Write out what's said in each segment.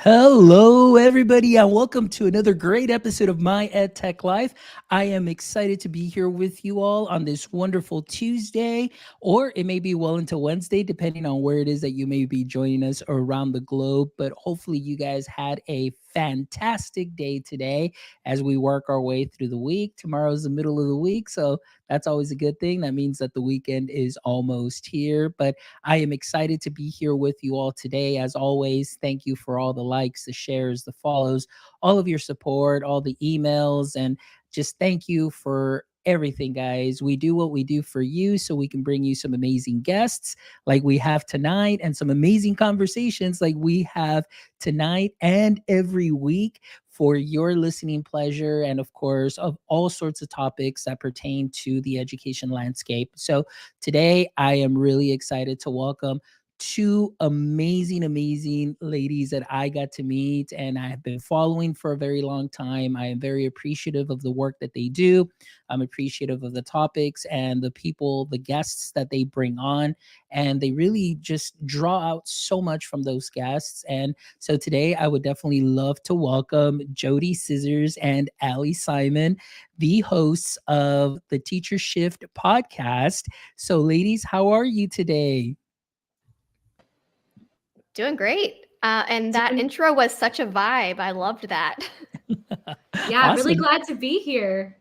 Hello, everybody, and welcome to another great episode of My EdTech Life. I am excited to be here with you all on this wonderful Tuesday, or it may be well into Wednesday, depending on where it is that you may be joining us around the globe. But hopefully, you guys had a fantastic day today as we work our way through the week. Tomorrow's the middle of the week, so that's always a good thing. That means that the weekend is almost here. But I am excited to be here with you all today. As always, thank you for all the likes, the shares, the follows, all of your support, all the emails, and just thank you for everything, guys. We do what we do for you so we can bring you some amazing guests like we have tonight and some amazing conversations like we have tonight and every week for your listening pleasure, and of course of all sorts of topics that pertain to the education landscape. So today I am really excited to welcome two amazing ladies that I got to meet and I have been following for a very long time. I am very appreciative of the work that they do. I'm appreciative of the topics and the people, the guests that they bring on, and they really just draw out so much from those guests. And so today I would definitely love to welcome JoDee Scissors and Allie Simon, the hosts of the Teacher Shift podcast. So ladies, how are you today? Doing great. And that intro was such a vibe. I loved that. Yeah, Awesome. really glad to be here.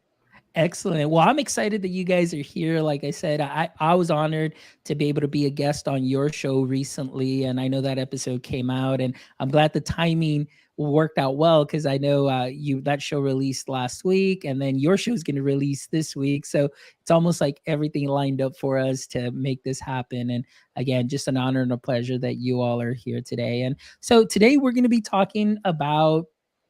Excellent. Well, I'm excited that you guys are here. Like I said, I was honored to be able to be a guest on your show recently. And I know that episode came out, and I'm glad the timing worked out well because I know that show released last week, and then your show is going to release this week. So it's almost like everything lined up for us to make this happen. And again, just an honor and a pleasure that you all are here today. And so today we're going to be talking about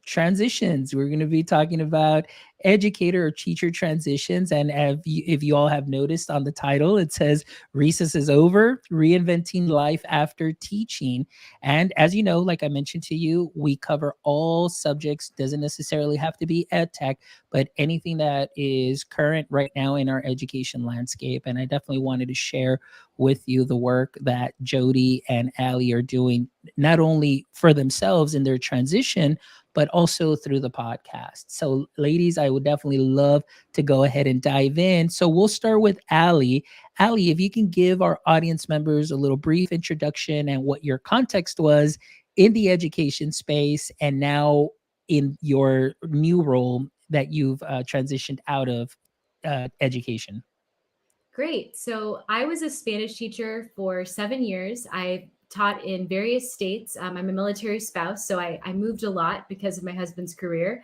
transitions. We're going to be talking about educator or teacher transitions. And if you all have noticed on the title, it says recess is over, reinventing life after teaching. And as you know, like I mentioned to you, we cover all subjects, doesn't necessarily have to be ed tech, but anything that is current right now in our education landscape. And I definitely wanted to share with you the work that JoDee and Allie are doing, not only for themselves in their transition, but also through the podcast. So, ladies, I would definitely love to go ahead and dive in. So, we'll start with Allie. Allie, if you can give our audience members a little brief introduction and what your context was in the education space and now in your new role that you've transitioned out of education. Great. So I was a Spanish teacher for 7 years. I taught in various states. I'm a military spouse, so I moved a lot because of my husband's career.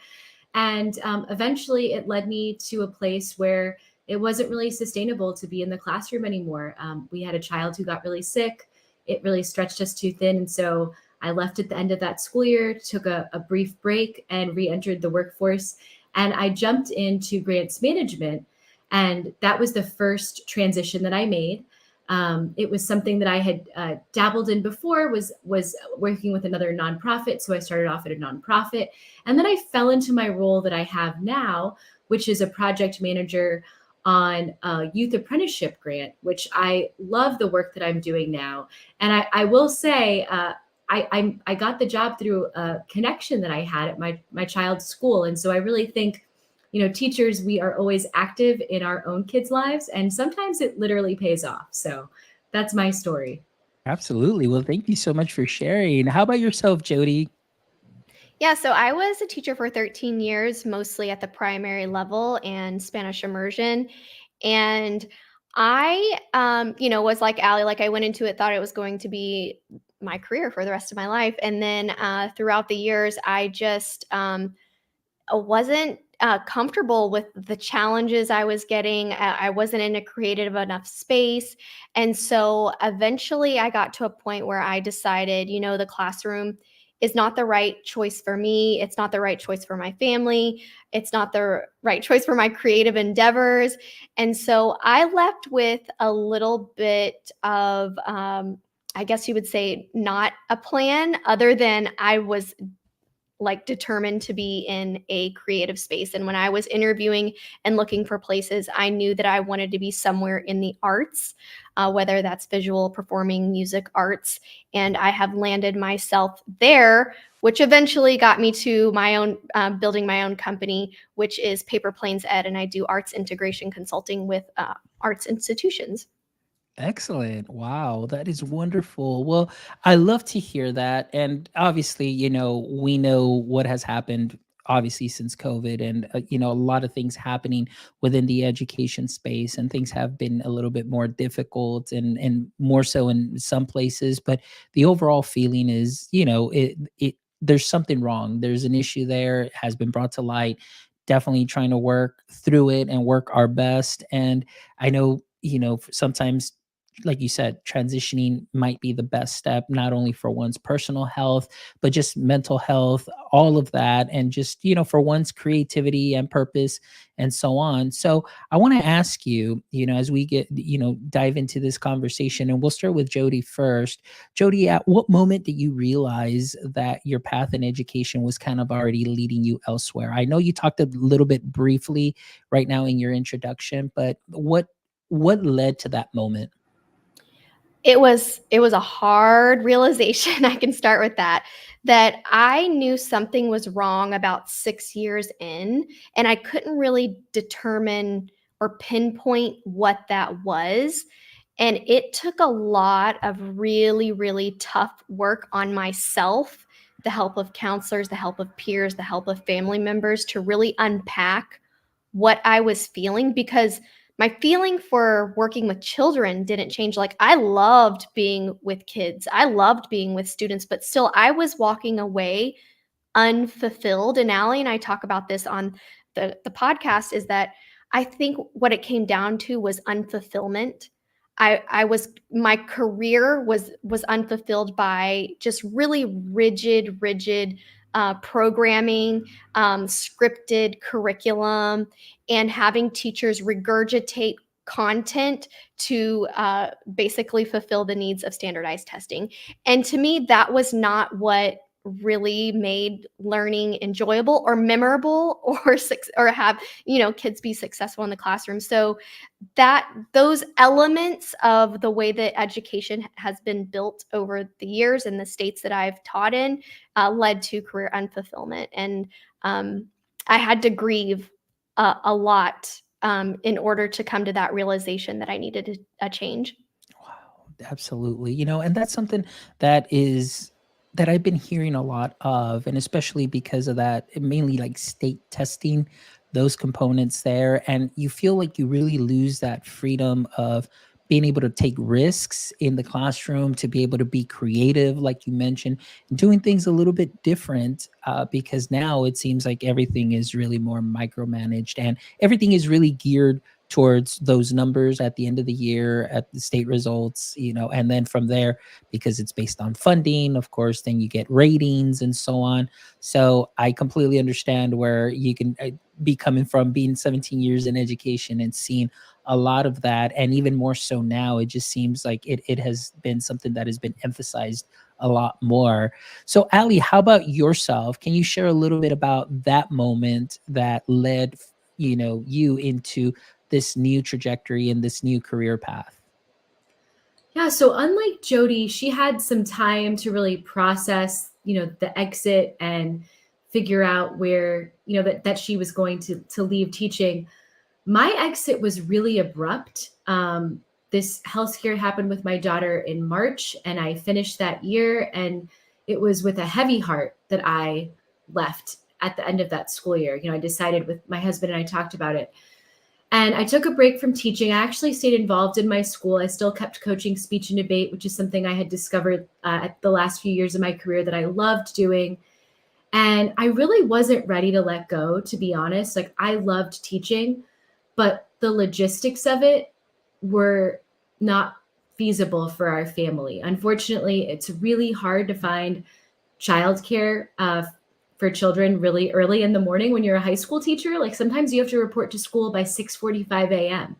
And eventually it led me to a place where it wasn't really sustainable to be in the classroom anymore. We had a child who got really sick. It really stretched us too thin. And so I left at the end of that school year, took a brief break, and re entered the workforce. And I jumped into grants management. And that was the first transition that I made. It was something that I had dabbled in before, was working with another nonprofit. So I started off at a nonprofit. And then I fell into my role that I have now, which is a project manager on a youth apprenticeship grant, which I love the work that I'm doing now. And I will say, I got the job through a connection that I had at my child's school. And so I really think, teachers, we are always active in our own kids' lives, and sometimes it literally pays off. So that's my story. Absolutely. Well, thank you so much for sharing. How about yourself, JoDee? Yeah, so I was a teacher for 13 years, mostly at the primary level and Spanish immersion. And I, was like Allie, like I went into it, thought it was going to be my career for the rest of my life. And then throughout the years, I just wasn't comfortable with the challenges I was getting. I wasn't in a creative enough space. And so eventually I got to a point where I decided, the classroom is not the right choice for me. It's not the right choice for my family. It's not the right choice for my creative endeavors. And so I left with a little bit of, I guess you would say, not a plan, other than I was like determined to be in a creative space. And when I was interviewing and looking for places, I knew that I wanted to be somewhere in the arts, whether that's visual, performing, music, arts. And I have landed myself there, which eventually got me to my own, building my own company, which is Paper Planes Ed. And I do arts integration consulting with arts institutions. Excellent. Wow, that is wonderful. Well, I love to hear that. And obviously, we know what has happened obviously since COVID, and a lot of things happening within the education space, and things have been a little bit more difficult, and more so in some places, but the overall feeling is, it there's something wrong. There's an issue there. It has been brought to light. Definitely trying to work through it and work our best. And I know, sometimes, like you said, transitioning might be the best step, not only for one's personal health, but just mental health, all of that, and just, for one's creativity and purpose and so on. So I want to ask you, as we get, dive into this conversation, and we'll start with JoDee first. JoDee, at what moment did you realize that your path in education was kind of already leading you elsewhere? I know you talked a little bit briefly right now in your introduction, but what led to that moment? It was a hard realization. I can start with that I knew something was wrong about 6 years in, and I couldn't really determine or pinpoint what that was. And it took a lot of really, really tough work on myself, the help of counselors, the help of peers, the help of family members, to really unpack what I was feeling, because my feeling for working with children didn't change. Like, I loved being with kids, I loved being with students, but still I was walking away unfulfilled. And Allie and I talk about this on the podcast, is that I think what it came down to was unfulfillment. I was, my career was unfulfilled by just really rigid programming, scripted curriculum, and having teachers regurgitate content to basically fulfill the needs of standardized testing. And to me, that was not what really made learning enjoyable or memorable, or have kids be successful in the classroom. So that those elements of the way that education has been built over the years in the states that I've taught in led to career unfulfillment. And um, I had to grieve a lot in order to come to that realization that I needed a change. Wow, absolutely. And that's something that is that I've been hearing a lot of, and especially because of that, mainly like state testing, those components there. And you feel like you really lose that freedom of being able to take risks in the classroom, to be able to be creative, like you mentioned, and doing things a little bit different, because now it seems like everything is really more micromanaged, and everything is really geared towards those numbers at the end of the year, at the state results, and then from there, because it's based on funding, of course, then you get ratings and so on. So I completely understand where you can be coming from, being 17 years in education and seeing a lot of that. And even more so now, it just seems like it has been something that has been emphasized a lot more. So Ali, how about yourself? Can you share a little bit about that moment that led you into this new trajectory and this new career path? Yeah, so unlike JoDee, she had some time to really process, the exit and figure out where, that she was going to leave teaching. My exit was really abrupt. This health scare happened with my daughter in March, and I finished that year. And it was with a heavy heart that I left at the end of that school year. I decided, with my husband and I talked about it. And I took a break from teaching. I actually stayed involved in my school. I still kept coaching speech and debate, which is something I had discovered at the last few years of my career that I loved doing. And I really wasn't ready to let go, to be honest. Like, I loved teaching, but the logistics of it were not feasible for our family. Unfortunately, it's really hard to find childcare for children really early in the morning when you're a high school teacher. Like sometimes you have to report to school by 6:45 a.m.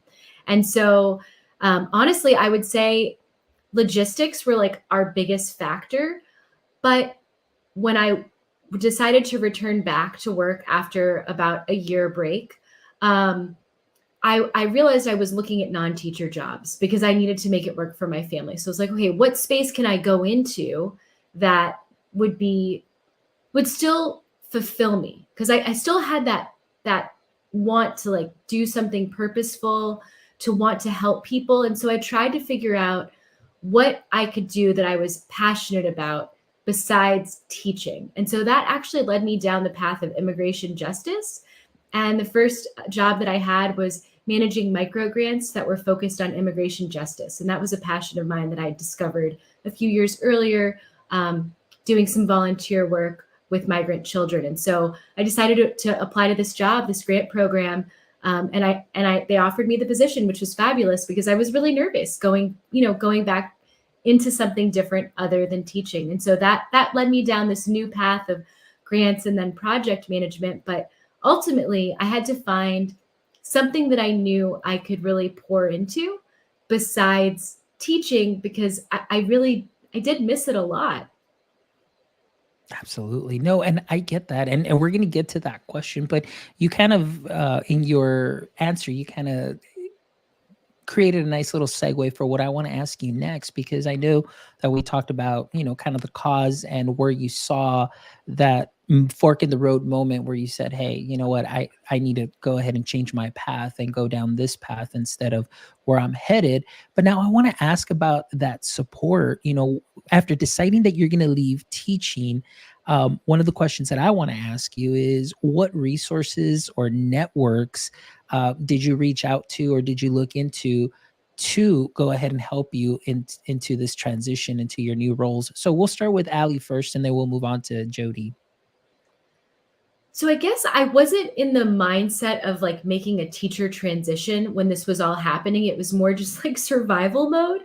And so honestly, I would say logistics were like our biggest factor. But when I decided to return back to work after about a year break, um, I realized I was looking at non-teacher jobs because I needed to make it work for my family. So I was like, okay, what space can I go into that would be would still fulfill me? Because I still had that want to like do something purposeful, to want to help people. And so I tried to figure out what I could do that I was passionate about besides teaching. And so that actually led me down the path of immigration justice. And the first job that I had was managing micro grants that were focused on immigration justice. And that was a passion of mine that I discovered a few years earlier, doing some volunteer work with migrant children. And so I decided to apply to this job, this grant program. And they offered me the position, which was fabulous because I was really nervous going back into something different other than teaching. And so that led me down this new path of grants and then project management. But ultimately, I had to find something that I knew I could really pour into besides teaching because I did miss it a lot. Absolutely. No, and I get that. And we're going to get to that question, but you kind of, in your answer, you kind of created a nice little segue for what I want to ask you next, because I know that we talked about, kind of the cause and where you saw that fork in the road moment where you said, hey, you know what, I need to go ahead and change my path and go down this path instead of where I'm headed. But now I want to ask about that support, after deciding that you're going to leave teaching. One of the questions that I want to ask you is, what resources or networks did you reach out to or did you look into to go ahead and help you into this transition into your new roles? So we'll start with Ali first, and then we'll move on to JoDee. So I guess I wasn't in the mindset of like making a teacher transition when this was all happening. It was more just like survival mode.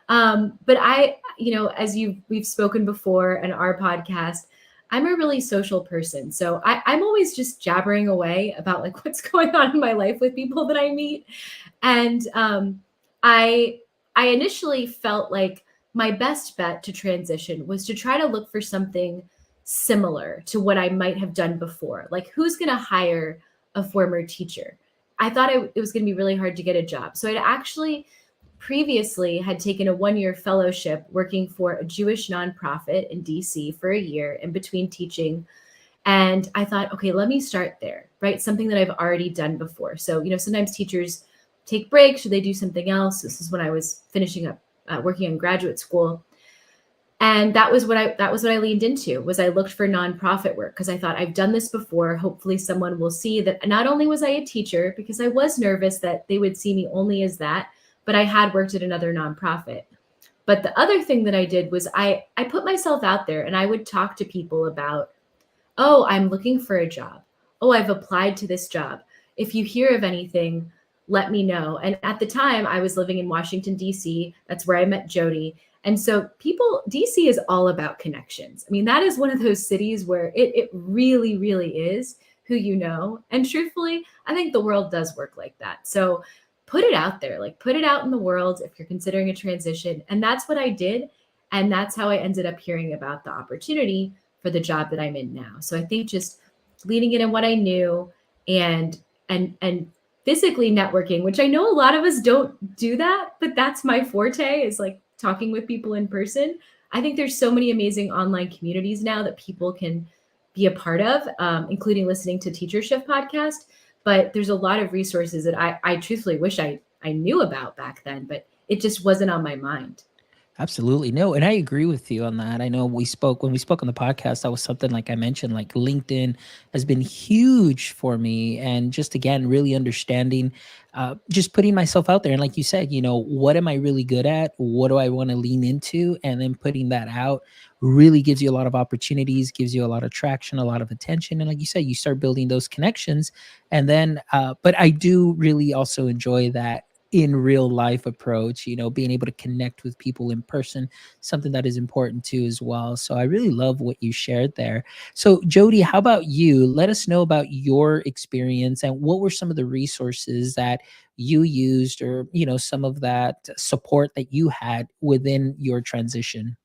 But as we've spoken before in our podcast, I'm a really social person. So I'm always just jabbering away about like what's going on in my life with people that I meet. And I initially felt like my best bet to transition was to try to look for something similar to what I might have done before. Like, who's going to hire a former teacher? I thought it was going to be really hard to get a job. So I'd actually previously had taken a 1-year fellowship working for a Jewish nonprofit in DC for a year in between teaching. And I thought, okay, let me start there, right? Something that I've already done before. So, sometimes teachers take breaks or they do something else. This is when I was finishing up working in graduate school. And that was what I leaned into. Was I looked for nonprofit work because I thought, I've done this before. Hopefully someone will see that not only was I a teacher, because I was nervous that they would see me only as that, but I had worked at another nonprofit. But the other thing that I did was I put myself out there and I would talk to people about, oh, I'm looking for a job. Oh, I've applied to this job. If you hear of anything, let me know. And at the time I was living in Washington, DC. That's where I met JoDee. And so DC is all about connections. I mean, that is one of those cities where it really, really is who you know. And truthfully, I think the world does work like that. So put it out there, like put it out in the world if you're considering a transition. And that's what I did. And that's how I ended up hearing about the opportunity for the job that I'm in now. So I think just leading it in what I knew and physically networking, which I know a lot of us don't do that, but that's my forte, is like talking with people in person. I think there's so many amazing online communities now that people can be a part of, including listening to Teacher Shift podcast. But there's a lot of resources that I truthfully wish I knew about back then, but it just wasn't on my mind. Absolutely. No, and I agree with you on that. I know when we spoke on the podcast, that was something, like I mentioned, like LinkedIn has been huge for me. And just again, really understanding, just putting myself out there. And like you said, what am I really good at? What do I want to lean into? And then putting that out really gives you a lot of opportunities, gives you a lot of traction, a lot of attention. And like you said, you start building those connections. And then, but I do really also enjoy that in real life approach, being able to connect with people in person, something that is important too as well. So I really love what you shared there. So JoDee, how about you? Let us know about your experience and what were some of the resources that you used, or some of that support that you had within your transition.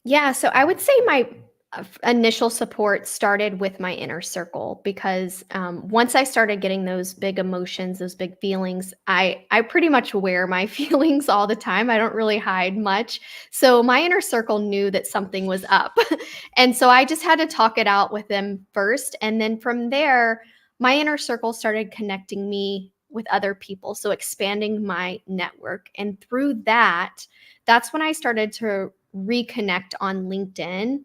Yeah, so I would say my initial support started with my inner circle because once I started getting those big emotions, those big feelings, I pretty much wear my feelings all the time. I don't really hide much. So my inner circle knew that something was up. And so I just had to talk it out with them first. And then from there, my inner circle started connecting me with other people. So expanding my network. And through that, that's when I started to reconnect on LinkedIn.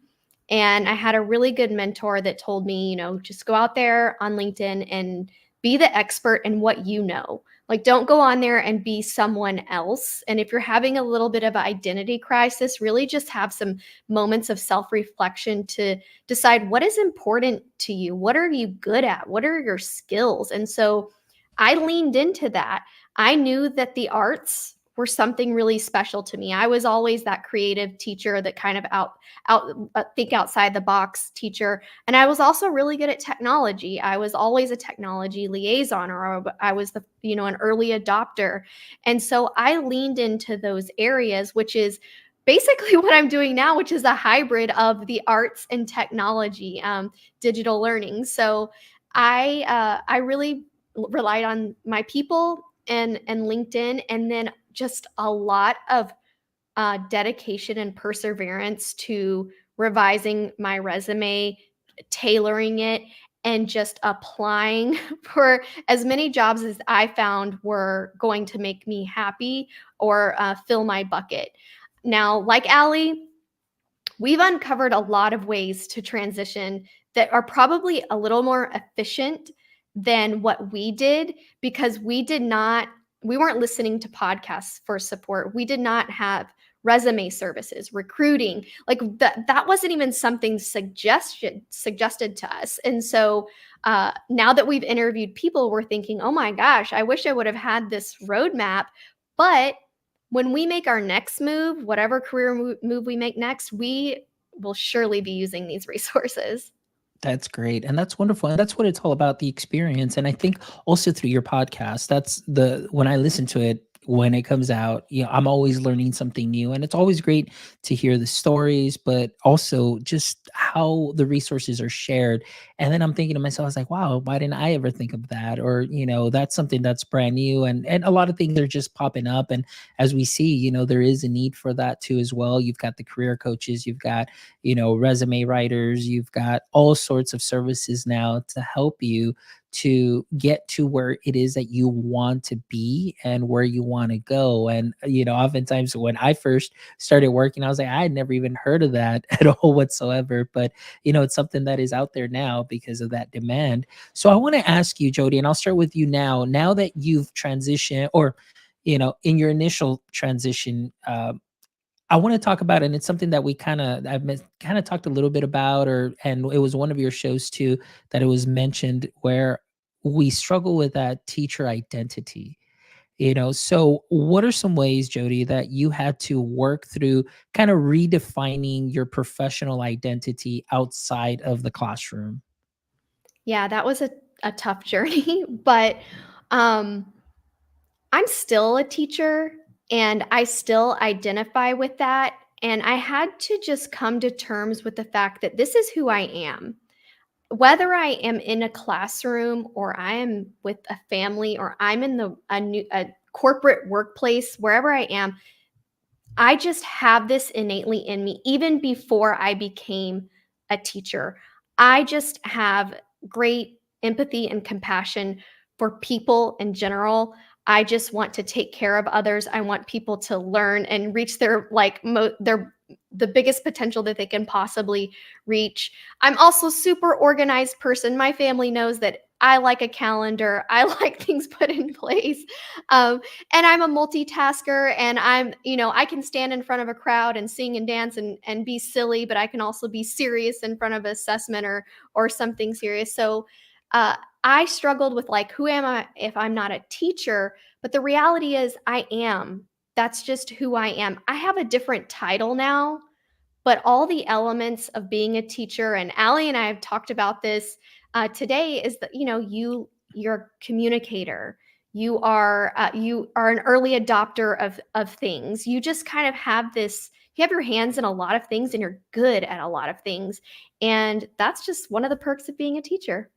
And I had a really good mentor that told me, just go out there on LinkedIn and be the expert in what you know. Like, don't go on there and be someone else. And if you're having a little bit of an identity crisis, really just have some moments of self reflection to decide what is important to you. What are you good at? What are your skills? And so I leaned into that. I knew that the arts were something really special to me. I was always that creative teacher, that kind of think outside the box teacher, and I was also really good at technology. I was always a technology liaison, or I was an early adopter, and so I leaned into those areas, which is basically what I'm doing now, which is a hybrid of the arts and technology, digital learning. So I really relied on my people and LinkedIn, and then just a lot of dedication and perseverance to revising my resume, tailoring it, and just applying for as many jobs as I found were going to make me happy or fill my bucket. Now, like Allie, we've uncovered a lot of ways to transition that are probably a little more efficient than what we did, because we weren't listening to podcasts for support. We did not have resume services, recruiting. Like that wasn't even something suggested to us. And so now that we've interviewed people, we're thinking, oh my gosh, I wish I would have had this roadmap. But when we make our next move, whatever career move we make next, we will surely be using these resources. That's great. And that's wonderful. And that's what it's all about, the experience. And I think also through your podcast, when I listen to it, when it comes out, I'm always learning something new. And it's always great to hear the stories, but also just how the resources are shared. And then I'm thinking to myself, I was like, wow, why didn't I ever think of that? Or, that's something that's brand new. And a lot of things are just popping up. And as we see, there is a need for that too as well. You've got the career coaches, you've got resume writers, you've got all sorts of services now to help you to get to where it is that you want to be and where you want to go. And oftentimes when I first started working, I was like, I had never even heard of that at all whatsoever. But it's something that is out there now because of that demand. So I want to ask you, JoDee, and I'll start with you now that you've transitioned, or in your initial transition, I want to talk about, and it's something that I've kind of talked a little bit about, and it was one of your shows too, that it was mentioned, where we struggle with that teacher identity. So what are some ways, JoDee, that you had to work through kind of redefining your professional identity outside of the classroom? Yeah, that was a tough journey, but um, I'm still a teacher and I still identify with that. And I had to just come to terms with the fact that this is who I am. Whether I am in a classroom or I am with a family or I'm in a corporate workplace, wherever I am, I just have this innately in me, even before I became a teacher. I just have great empathy and compassion for people in general. I just want to take care of others. I want people to learn and reach their the biggest potential that they can possibly reach. I'm also super organized person. My family knows that I like a calendar. I like things put in place. And I'm a multitasker, and I can stand in front of a crowd and sing and dance and be silly, but I can also be serious in front of assessment or something serious. So uh, I struggled with like, who am I if I'm not a teacher? But the reality is, I am. That's just who I am. I have a different title now, but all the elements of being a teacher, and Allie and I have talked about this today, is that you're a communicator. You are an early adopter of things. You just kind of have this. You have your hands in a lot of things, and you're good at a lot of things, and that's just one of the perks of being a teacher.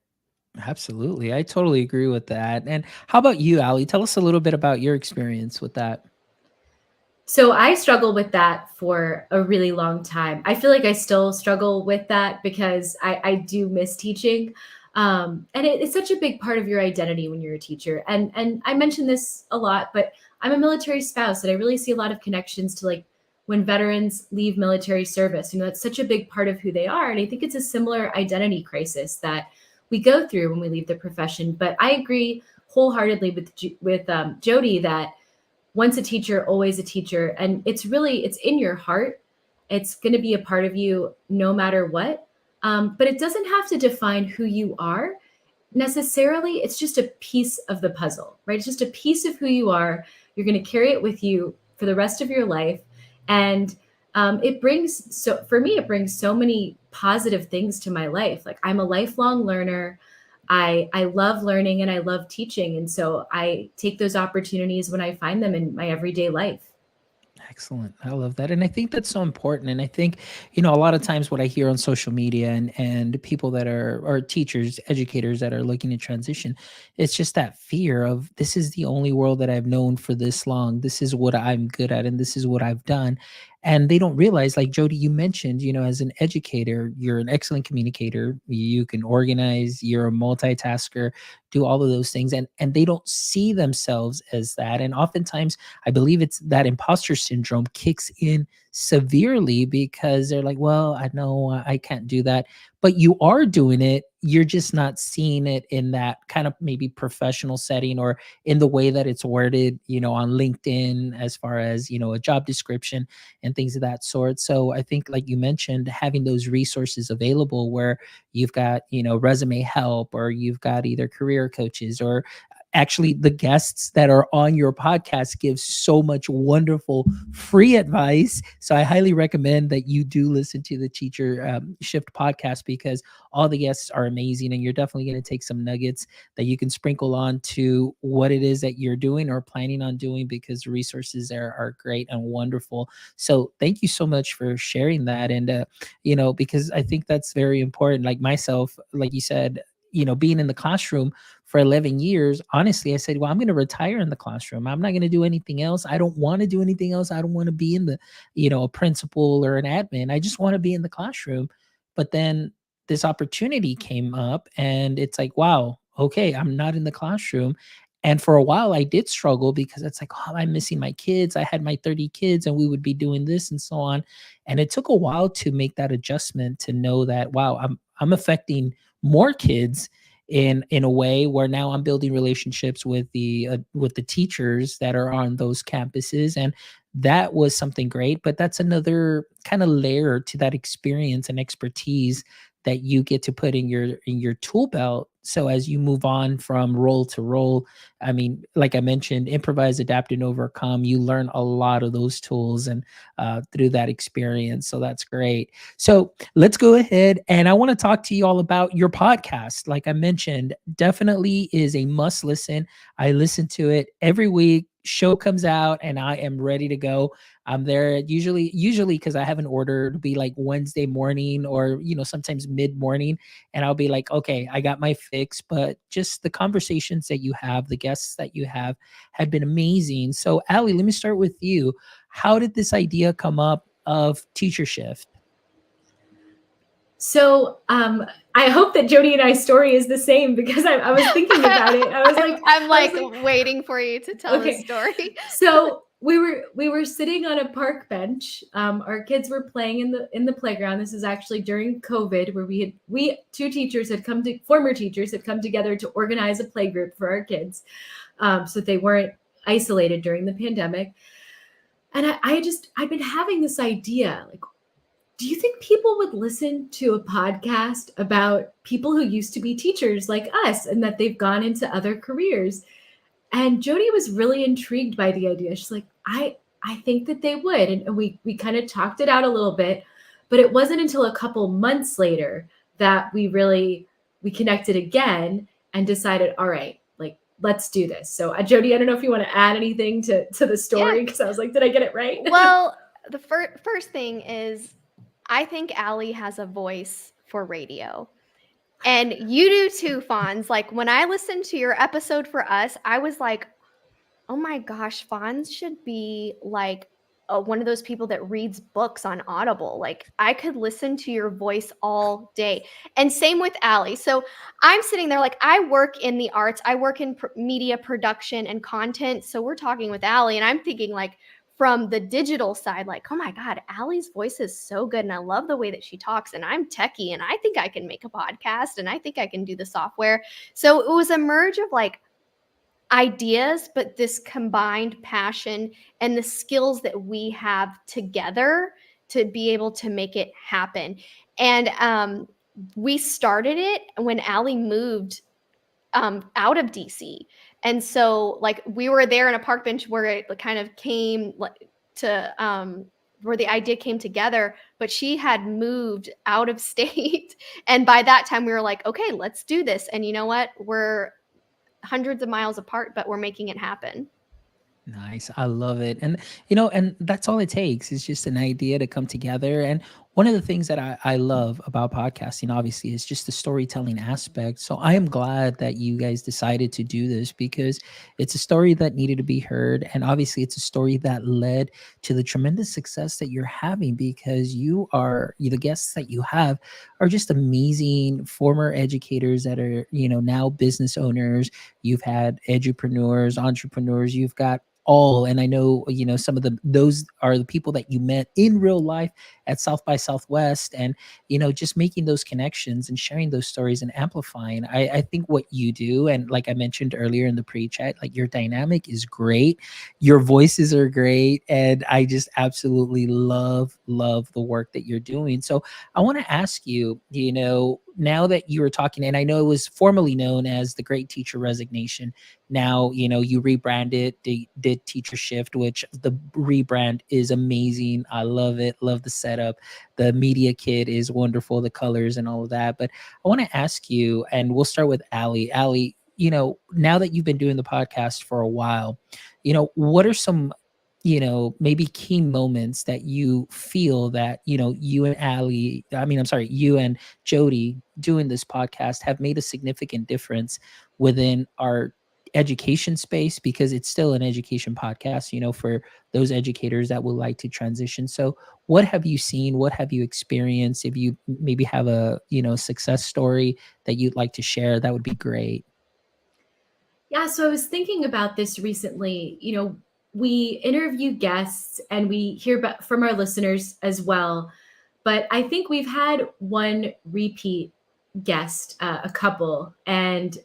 Absolutely. I totally agree with that. And how about you, Ali? Tell us a little bit about your experience with that. So I struggled with that for a really long time. I feel like I still struggle with that because I do miss teaching. And it's such a big part of your identity when you're a teacher. And I mention this a lot, but I'm a military spouse, and I really see a lot of connections to like when veterans leave military service. That's such a big part of who they are. And I think it's a similar identity crisis that we go through when we leave the profession. But I agree wholeheartedly with JoDee that once a teacher, always a teacher. And it's in your heart. It's going to be a part of you no matter what. But it doesn't have to define who you are necessarily. It's just a piece of the puzzle, right? It's just a piece of who you are. You're going to carry it with you for the rest of your life. And for me, it brings so many positive things to my life. Like, I'm a lifelong learner. I love learning and I love teaching. And so I take those opportunities when I find them in my everyday life. Excellent. I love that. And I think that's so important. And I think, a lot of times what I hear on social media and people that are teachers, educators that are looking to transition, it's just that fear of, this is the only world that I've known for this long. This is what I'm good at and this is what I've done. And they don't realize, like JoDee, you mentioned, as an educator, you're an excellent communicator. You can organize, you're a multitasker, do all of those things. And they don't see themselves as that. And oftentimes I believe it's that imposter syndrome kicks in severely because they're like, well, I know I can't do that. But you are doing it. You're just not seeing it in that kind of maybe professional setting or in the way that it's worded, on LinkedIn, as far as, a job description and things of that sort. So I think, like you mentioned, having those resources available where you've got, resume help, or you've got either career coaches, or actually the guests that are on your podcast give so much wonderful free advice. So I highly recommend that you do listen to the Teacher Shift podcast, because all the guests are amazing, and you're definitely going to take some nuggets that you can sprinkle on to what it is that you're doing or planning on doing, because the resources there are great and wonderful. So thank you so much for sharing that. And because I think that's very important. Like myself, like you said, being in the classroom for 11 years, honestly, I said, well, I'm going to retire in the classroom. I'm not going to do anything else. I don't want to do anything else. I don't want to be in the, a principal or an admin. I just want to be in the classroom. But then this opportunity came up, and it's like, wow, okay, I'm not in the classroom. And for a while I did struggle, because it's like, oh, I'm missing my kids. I had my 30 kids and we would be doing this and so on. And it took a while to make that adjustment, to know that, wow, I'm affecting more kids in a way where now I'm building relationships with the teachers that are on those campuses. And that was something great. But that's another kind of layer to that experience and expertise that you get to put in your tool belt. So as you move on from role to role, I mean, like I mentioned, improvise, adapt, and overcome, you learn a lot of those tools and through that experience. So that's great. So let's go ahead, and I want to talk to you all about your podcast. Like I mentioned, definitely is a must listen. I listen to it every week. Show comes out and I am ready to go. I'm there usually because I have an order. It'll be like Wednesday morning, or sometimes mid morning, and I'll be like, okay, I got my fix. But just the conversations that you have, the guests that you have been amazing. So Ali, let me start with you. How did this idea come up of Teacher Shift? So I hope that JoDee and I's story is the same, because I was thinking about it. I was like, I'm like waiting for you to tell the story. So we were sitting on a park bench. Our kids were playing in the playground. This is actually during COVID, where former teachers had come together to organize a play group for our kids, so they weren't isolated during the pandemic. And I've been having this idea, like, do you think people would listen to a podcast about people who used to be teachers like us and that they've gone into other careers? And JoDee was really intrigued by the idea. She's like, I think that they would. And we kind of talked it out a little bit, but it wasn't until a couple months later that we connected again and decided, all right, like let's do this. So JoDee, I don't know if you want to add anything to the story, because I was like, did I get it right? Well, the first thing is, I think Allie has a voice for radio. And you do too, Fonz. Like when I listened to your episode for us, I was like, oh my gosh, Fonz should be like one of those people that reads books on Audible. Like I could listen to your voice all day. And same with Allie. So I'm sitting there like, I work in the arts, I work in media production and content. So we're talking with Allie, and I'm thinking like, from the digital side, like, oh my God, Allie's voice is so good. And I love the way that she talks. And I'm techie, and I think I can make a podcast, and I think I can do the software. So it was a merge of like ideas, but this combined passion and the skills that we have together to be able to make it happen. And we started it when Allie moved out of DC. And so like we were there in a park bench where it kind of came to where the idea came together, but she had moved out of state. And by that time we were like, okay, let's do this. And you know what? We're hundreds of miles apart, but we're making it happen. Nice. I love it. And, and that's all it takes is just an idea to come together. And one of the things that I love about podcasting, obviously, is just the storytelling aspect. So I am glad that you guys decided to do this, because it's a story that needed to be heard. And obviously, it's a story that led to the tremendous success that you're having, because the guests that you have are just amazing former educators that are, now business owners. You've had edupreneurs, entrepreneurs, you've got all. And I know, some of those are the people that you met in real life at South by Southwest, and just making those connections and sharing those stories and amplifying. I think what you do, and like I mentioned earlier in the pre-chat, like your dynamic is great, your voices are great, and I just absolutely love the work that you're doing. So I want to ask you, now that you were talking, and I know it was formerly known as the Great Teacher Resignation, now you rebranded, did Teacher Shift, which the rebrand is amazing. I love it, love the setup, the media kit is wonderful, the colors and all of that. But I want to ask you, and we'll start with Allie, now that you've been doing the podcast for a while, what are some maybe key moments that you feel that, you and you and JoDee doing this podcast have made a significant difference within our education space, because it's still an education podcast, for those educators that would like to transition. So what have you seen? What have you experienced? If you maybe have a, success story that you'd like to share, that would be great. Yeah, so I was thinking about this recently. We interview guests and we hear from our listeners as well. But I think we've had one repeat guest, a couple, and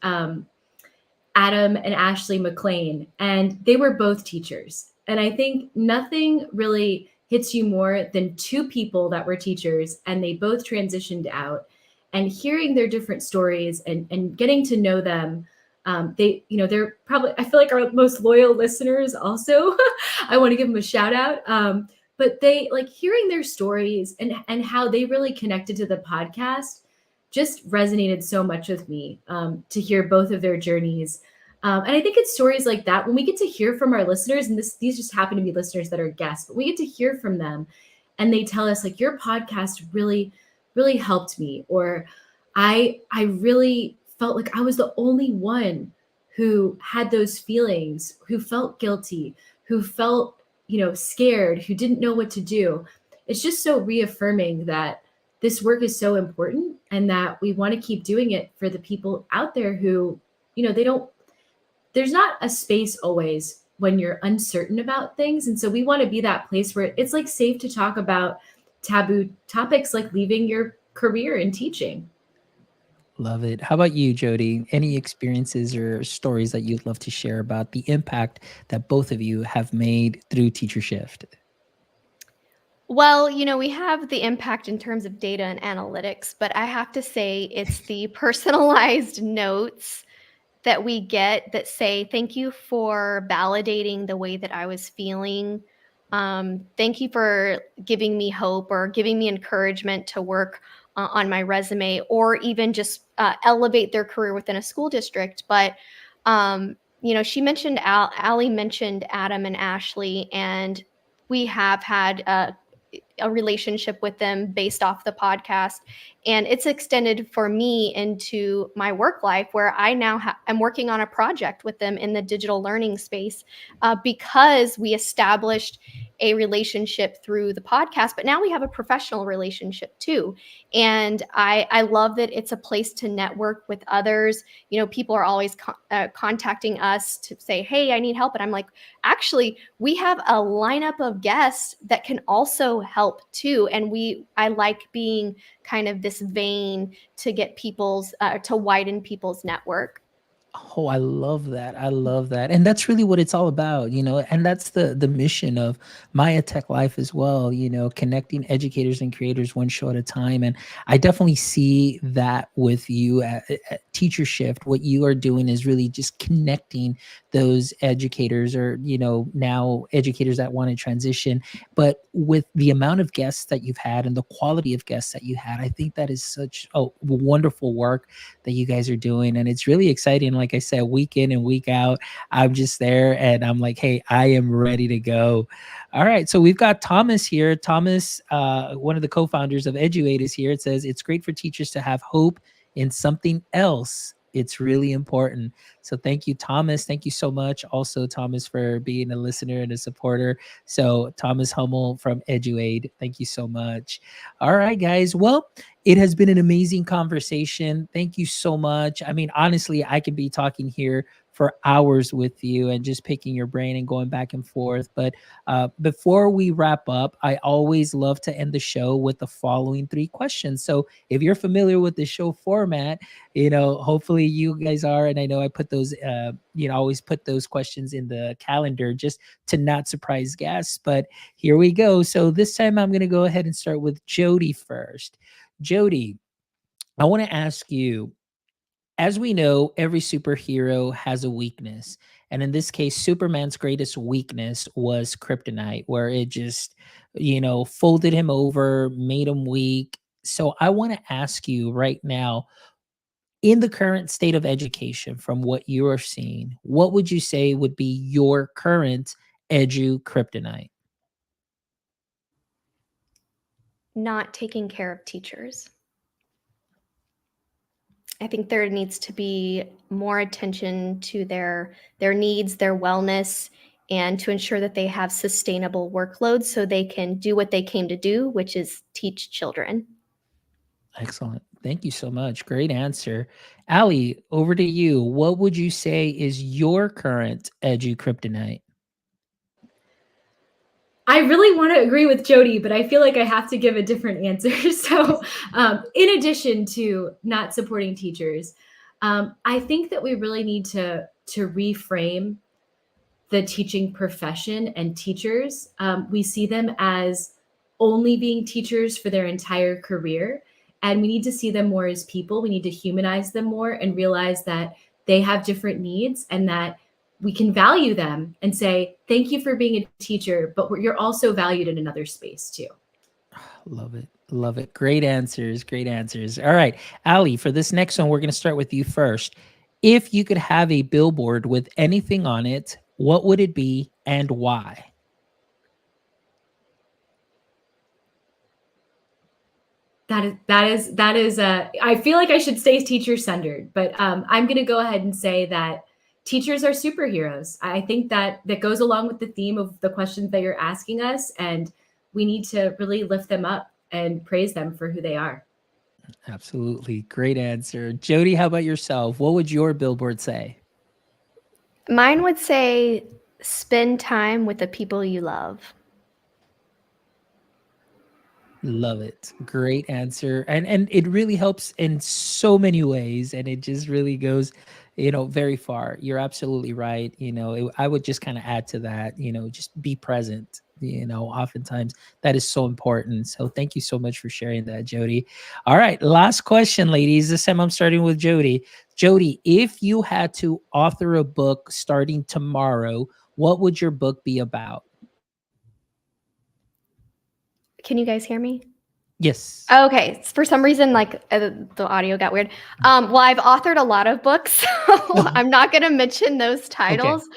Adam and Ashley McLean, and they were both teachers. And I think nothing really hits you more than two people that were teachers and they both transitioned out, and hearing their different stories and getting to know them. They're probably, I feel like, our most loyal listeners also. I want to give them a shout out. But they, like, hearing their stories and how they really connected to the podcast just resonated so much with me, to hear both of their journeys. And I think it's stories like that when we get to hear from our listeners, and these just happen to be listeners that are guests, but we get to hear from them and they tell us like, your podcast really, really helped me, or I really felt like I was the only one who had those feelings, who felt guilty, who felt, scared, who didn't know what to do. It's just so reaffirming that this work is so important and that we want to keep doing it for the people out there who, there's not a space always when you're uncertain about things. And so we want to be that place where it's like safe to talk about taboo topics like leaving your career in teaching. Love it. How about you, JoDee? Any experiences or stories that you'd love to share about the impact that both of you have made through Teacher Shift? Well, we have the impact in terms of data and analytics, but I have to say it's the personalized notes that we get that say, "Thank you for validating the way that I was feeling. Thank you for giving me hope or giving me encouragement to work on my resume," or even just elevate their career within a school district. But she mentioned Allie mentioned Adam and Ashley, and we have had a relationship with them based off the podcast, and it's extended for me into my work life, where I now am working on a project with them in the digital learning space, because we established a relationship through the podcast, but now we have a professional relationship too. And I love that it's a place to network with others. People are always contacting us to say, "Hey, I need help," and I'm like, actually, we have a lineup of guests that can also help too. And I like being kind of this vein to get to widen people's network. Oh, I love that. I love that. And that's really what it's all about, and that's the mission of Maya Tech Life as well, connecting educators and creators one show at a time. And I definitely see that with you at Teacher Shift. What you are doing is really just connecting those educators, or, now educators that want to transition. But with the amount of guests that you've had and the quality of guests that you had, I think that is such a wonderful work that you guys are doing. And it's really exciting. Like I said, week in and week out, I'm just there and I'm like, hey, I am ready to go. All right. So we've got Thomas here. Thomas, one of the co-founders of Eduate, is here. It says it's great for teachers to have hope in something else. It's really important. So thank you, Thomas. Thank you so much. Also, Thomas, for being a listener and a supporter. So Thomas Hummel from Eduade, thank you so much. All right, guys. Well, it has been an amazing conversation. Thank you so much. I mean, honestly, I could be talking here for hours with you and just picking your brain and going back and forth. But before we wrap up, I always love to end the show with the following three questions. So if you're familiar with the show format, hopefully you guys are. And I know I put those, always put those questions in the calendar just to not surprise guests. But here we go. So this time I'm going to go ahead and start with JoDee first. JoDee, I want to ask you, as we know, every superhero has a weakness. And in this case, Superman's greatest weakness was kryptonite, where it just, folded him over, made him weak. So I want to ask you right now, in the current state of education, from what you are seeing, what would you say would be your current edu kryptonite? Not taking care of teachers. I think there needs to be more attention to their needs, their wellness, and to ensure that they have sustainable workloads so they can do what they came to do, which is teach children. Excellent. Thank you so much. Great answer. Allie, over to you. What would you say is your current edu kryptonite? I really want to agree with JoDee, but I feel like I have to give a different answer. So, in addition to not supporting teachers, I think that we really need to reframe the teaching profession and teachers. We see them as only being teachers for their entire career. And we need to see them more as people. We need to humanize them more and realize that they have different needs and that we can value them and say, thank you for being a teacher, but you're also valued in another space too. Love it. Love it. Great answers. Great answers. All right. Allie, for this next one, we're going to start with you first. If you could have a billboard with anything on it, what would it be and why? That is I feel like I should stay teacher centered, but I'm going to go ahead and say that teachers are superheroes. I think that goes along with the theme of the questions that you're asking us, and we need to really lift them up and praise them for who they are. Absolutely. Great answer. JoDee, how about yourself? What would your billboard say? Mine would say, spend time with the people you love. Love it. Great answer. And it really helps in so many ways, and it just really goes, very far. You're absolutely right. I would just kind of add to that, just be present. oftentimes that is so important. So thank you so much for sharing that, JoDee. All right, last question, ladies. This time I'm starting with JoDee. JoDee, if you had to author a book starting tomorrow, what would your book be about? Can you guys hear me? Yes. Okay, for some reason, like the audio got weird. Well, I've authored a lot of books, so I'm not going to mention those Okay. titles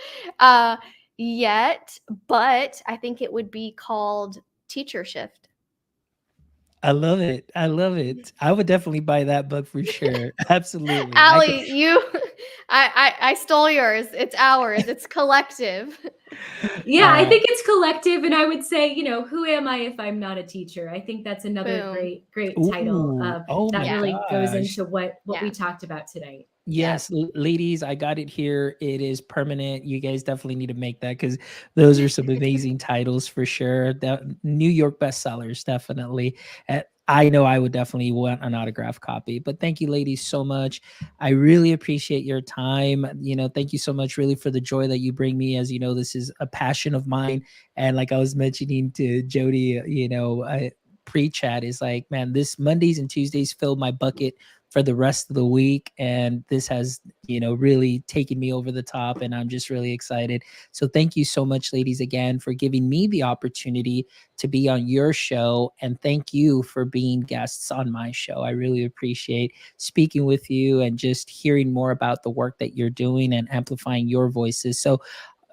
uh, yet, but I think it would be called Teacher Shift. I love it. I love it. I would definitely buy that book for sure. Absolutely. I could. Allie, I stole yours. It's ours. It's collective. Yeah, I Uh, think it's collective. And I would say, who am I if I'm not a teacher? I think that's another Boom. great title ooh. Oh that my Yeah. really goes gosh. into what we Yeah. talked about tonight. Yeah. Yes, ladies, I got it here. It is permanent. You guys definitely need to make that because those are some amazing titles for sure. The New York bestsellers, definitely. I know I would definitely want an autograph copy. But thank you, ladies, so much. I really appreciate your time. Thank you so much, really, for the joy that you bring me. As you know, this is a passion of mine. And like I was mentioning to JoDee, pre-chat is like, man, this Mondays and Tuesdays fill my bucket for the rest of the week, and this has really taken me over the top, and I'm just really excited. So thank you so much, ladies, again, for giving me the opportunity to be on your show, and thank you for being guests on my show. I really appreciate speaking with you and just hearing more about the work that you're doing and amplifying your voices. So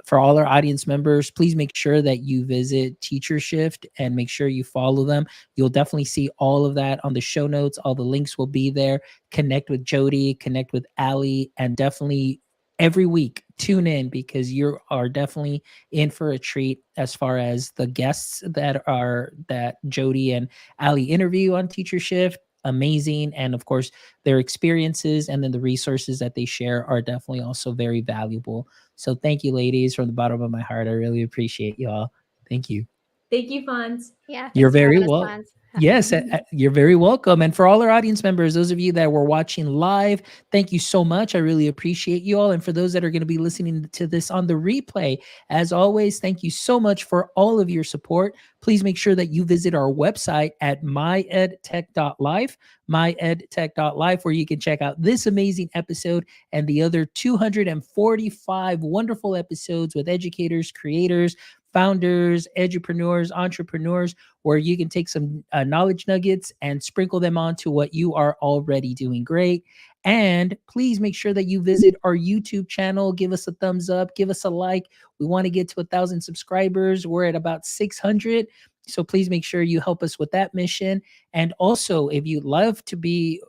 for all our audience members, please make sure that you visit Teacher Shift and make sure you follow them. You'll definitely see all of that on the show notes. All the links will be there. Connect with JoDee, connect with Allie, and definitely every week tune in because you are definitely in for a treat as far as the guests that JoDee and Allie interview on Teacher Shift. Amazing. And of course, their experiences and then the resources that they share are definitely also very valuable. So thank you, ladies, from the bottom of my heart. I really appreciate y'all. Thank you. Thank you, Fonz. Yeah. You're Thanks for very having us, well. Fonz. Yes, you're very welcome. And for all our audience members, those of you that were watching live, thank you so much. I really appreciate you all. And for those that are going to be listening to this on the replay, as always, thank you so much for all of your support. Please make sure that you visit our website at myedtech.life, myedtech.life, where you can check out this amazing episode and the other 245 wonderful episodes with educators, creators, founders, edupreneurs, entrepreneurs, where you can take some knowledge nuggets and sprinkle them onto what you are already doing great. And please make sure that you visit our YouTube channel. Give us a thumbs up, give us a like. We want to get to 1,000 subscribers. We're at about 600. So please make sure you help us with that mission. And also, if you'd love to be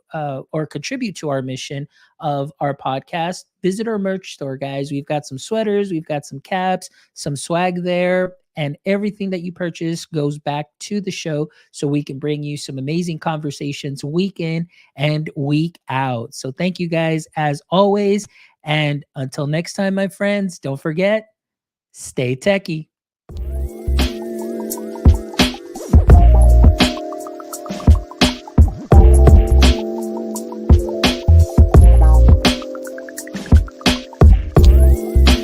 or contribute to our mission of our podcast, visit our merch store, guys. We've got some sweaters, we've got some caps, some swag there, and everything that you purchase goes back to the show so we can bring you some amazing conversations week in and week out. So thank you guys as always. And until next time, my friends, don't forget, stay techie.